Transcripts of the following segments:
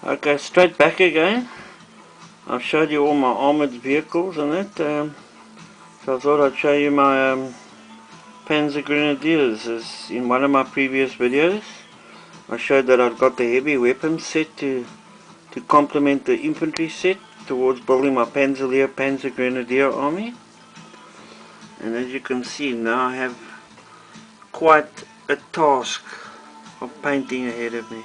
Okay, straight back again. I've showed you all my armoured vehicles and that, so I thought I'd show you my Panzer Grenadiers. As in one of my previous videos, I showed that I've got the heavy weapons set to complement the infantry set towards building my Lehr Panzer Grenadier army. And as you can see, now I have quite a task of painting ahead of me.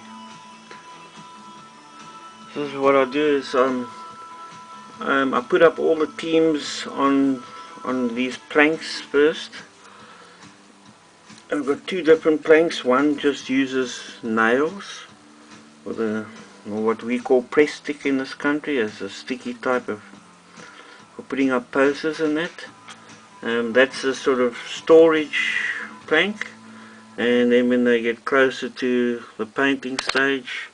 This is what I do is I put up all the teams on these planks first. I've got two different planks. One just uses nails with or what we call press stick in this country, as a sticky type of for putting up posters and that. That's a sort of storage plank, and then when they get closer to the painting stage,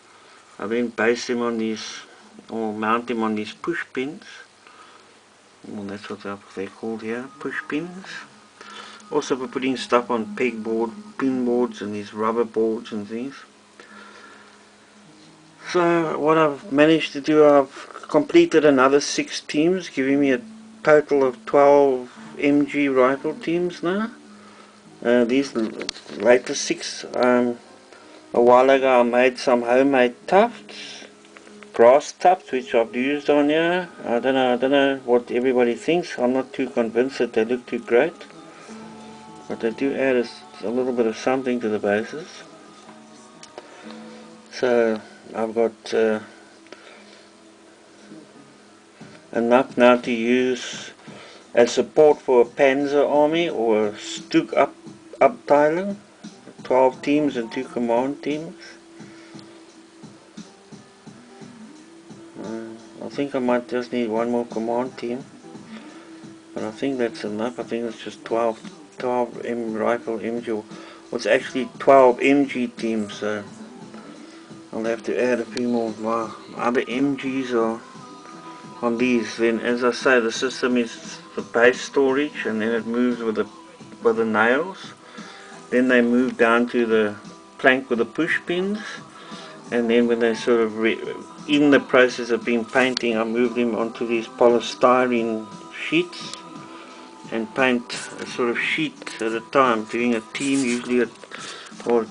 I then base them on these, or mount them on these push pins. Well, that's what they're called here, push pins. Also for putting stuff on pegboard, pin boards and these rubber boards and things. So what I've managed to do, I've completed another 6 teams, giving me a total of 12 MG rifle teams now. These later 6, a while ago I made some homemade tufts, grass tufts, which I've used on here. I don't know what everybody thinks. I'm not too convinced that they look too great, but they do add a little bit of something to the bases. So I've got enough now to use as support for a Panzer army or a Stug Abteilung, 12 teams and 2 command teams. I think I might just need one more command team, but I think that's enough. I think it's just 12 rifle MG, well, it's actually 12 MG teams, so I'll have to add a few more. My other MGs are on these. Then, as I say, the system is the base storage, and then it moves with the nails. Then they move down to the plank with the push pins, and then when they sort of in the process of being painting, I move them onto these polystyrene sheets and paint a sort of sheet at a time, doing a team, usually a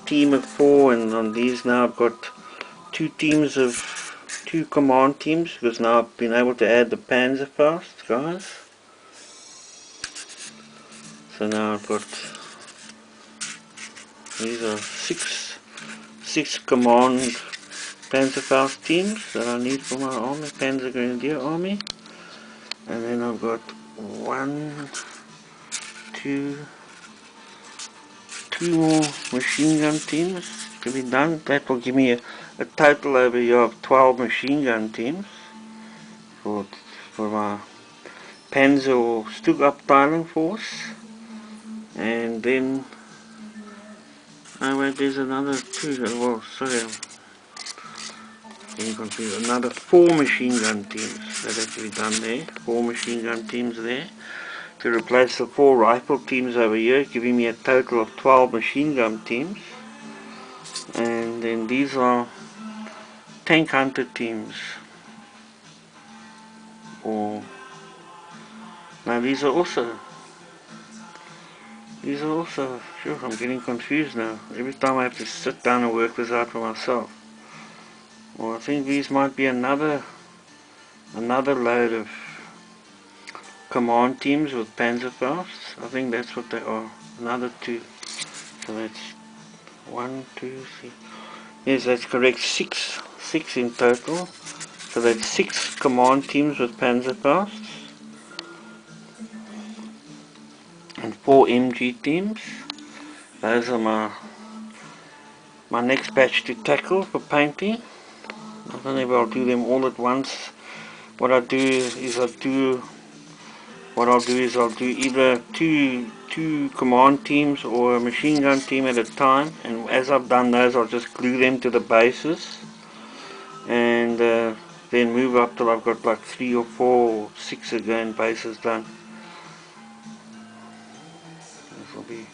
team of 4. And on these now I've got 2 command teams, because now I've been able to add the Panzer fast guys. So now I've got, these are 6 command Panzerfaust teams that I need for my army, Panzer Grenadier army. And then I've got 2 more machine gun teams to be done. That will give me a total over here of 12 machine gun teams for my Panzer or Stug Abteilung force. And then, oh wait, there's another 2, well, sorry, getting confused. Another 4 machine gun teams that have to be done there. 4 machine gun teams there to replace the 4 rifle teams over here, giving me a total of 12 machine gun teams. And then these are tank hunter teams. Or now these are also. Sure, I'm getting confused now. Every time I have to sit down and work this out for myself. Well, I think these might be another load of command teams with Panzerfausts. I think that's what they are. Another 2. So that's 1, 2, 3. Yes, that's correct. 6 in total. So that's 6 command teams with Panzerfausts and 4 MG teams. Those are my next batch to tackle for painting. I don't know if I'll do them all at once. What I'll do is I'll do either two command teams or a machine gun team at a time, and as I've done those, I'll just glue them to the bases, and then move up till I've got like 3 or 4 or 6 again bases done. This will be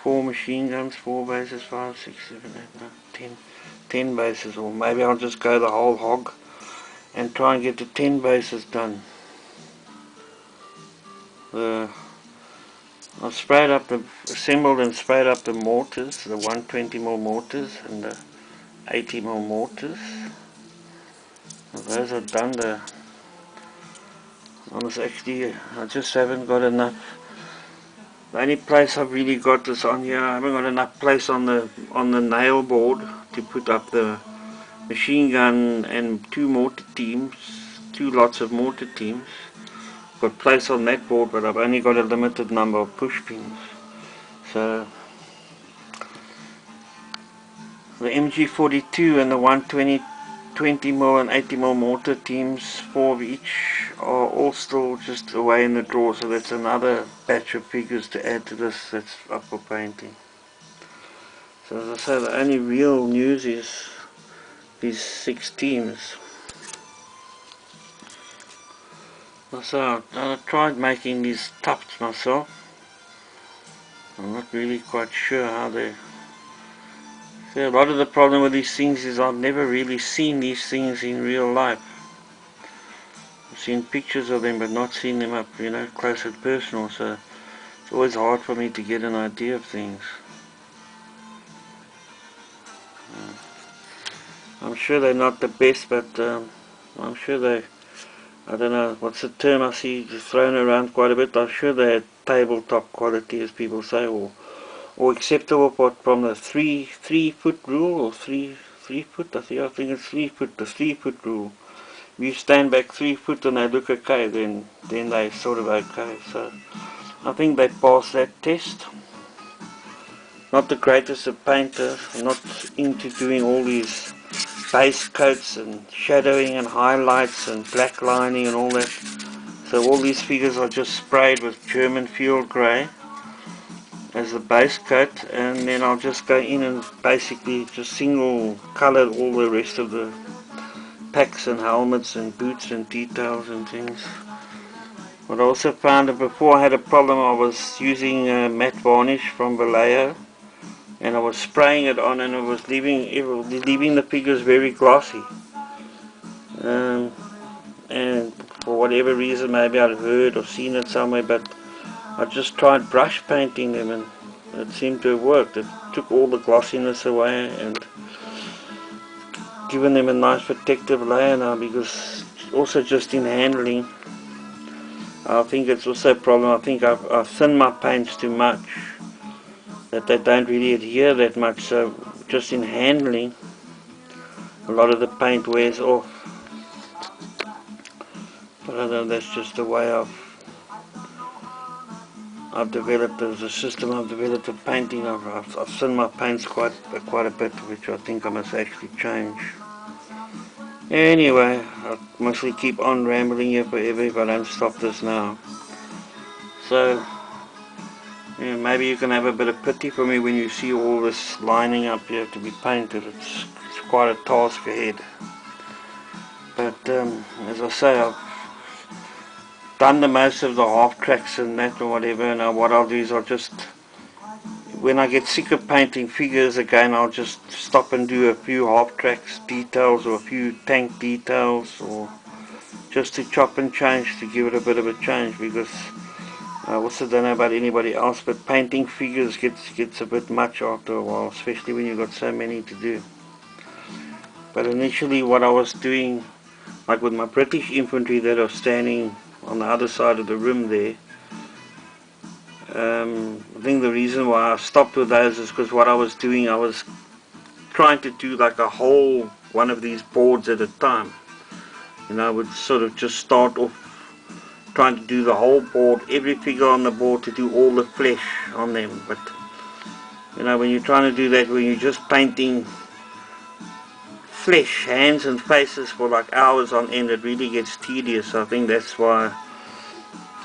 4 machine guns, 4 bases, 5, 6, 7, 8, 9, 10 bases, or maybe I'll just go the whole hog and try and get the 10 bases done. I've assembled and sprayed up the mortars, the 120mm mortars and the 80mm mortars. Those are done. I just haven't got enough. The only place I've really got this on here, I haven't got enough place on the nail board to put up the machine gun and two lots of mortar teams. Got place on that board, but I've only got a limited number of push pins. So the MG42 and the 20mm and 80mm mortar teams, 4 of each, are all still just away in the drawer, so that's another batch of figures to add to this that's up for painting. So as I say, the only real news is these 6 teams. So I tried making these tufts myself. I'm not really quite sure how they... So a lot of the problem with these things is I've never really seen these things in real life. I've seen pictures of them but not seen them up, close and personal, so it's always hard for me to get an idea of things. I'm sure they're not the best, but I'm sure I don't know, what's the term I see thrown around quite a bit. I'm sure they're tabletop quality, as people say, or acceptable from the 3 foot rule, or 3 foot, I think it's 3 foot, the 3 foot rule. If you stand back 3 foot and they look okay, then they're sort of okay. So I think they passed that test. Not the greatest of painters, not into doing all these base coats and shadowing and highlights and black lining and all that. So all these figures are just sprayed with German field grey as the base coat, and then I'll just go in and basically just single color all the rest of the packs and helmets and boots and details and things. But I also found that before I had a problem, I was using matte varnish from Lehr, and I was spraying it on, and it was leaving the figures very glossy. And for whatever reason, maybe I'd heard or seen it somewhere, but I just tried brush painting them, and it seemed to have worked. It took all the glossiness away and given them a nice protective layer now, because also just in handling, I think it's also a problem. I think I've thinned my paints too much, that they don't really adhere that much, so just in handling a lot of the paint wears off. But I know that's just the way I've developed as a system. I've developed of painting. I've thinned my paints quite a bit, which I think I must actually change. Anyway, I mostly keep on rambling here forever if I don't stop this now. So yeah, maybe you can have a bit of pity for me when you see all this lining up here to be painted. It's quite a task ahead. But as I say, I've done the most of the half tracks and that or whatever, and what I'll do is I'll just, when I get sick of painting figures again, I'll just stop and do a few half tracks details, or a few tank details, or just to chop and change, to give it a bit of a change, because I also don't know about anybody else, but painting figures gets a bit much after a while, especially when you've got so many to do. But initially what I was doing, like with my British infantry that are standing on the other side of the room there, I think the reason why I stopped with those is because what I was doing, I was trying to do like a whole one of these boards at a time. I would sort of just start off trying to do the whole board, every figure on the board, to do all the flesh on them. But when you're trying to do that, when you're just painting flesh, hands and faces for like hours on end, it really gets tedious. I think that's why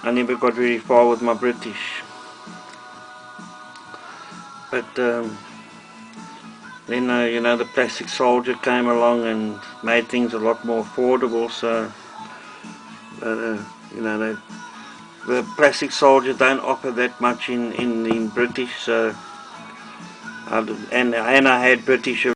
I never got very far with my British. But then the plastic soldier came along and made things a lot more affordable. So the plastic soldier don't offer that much in British. So and I had British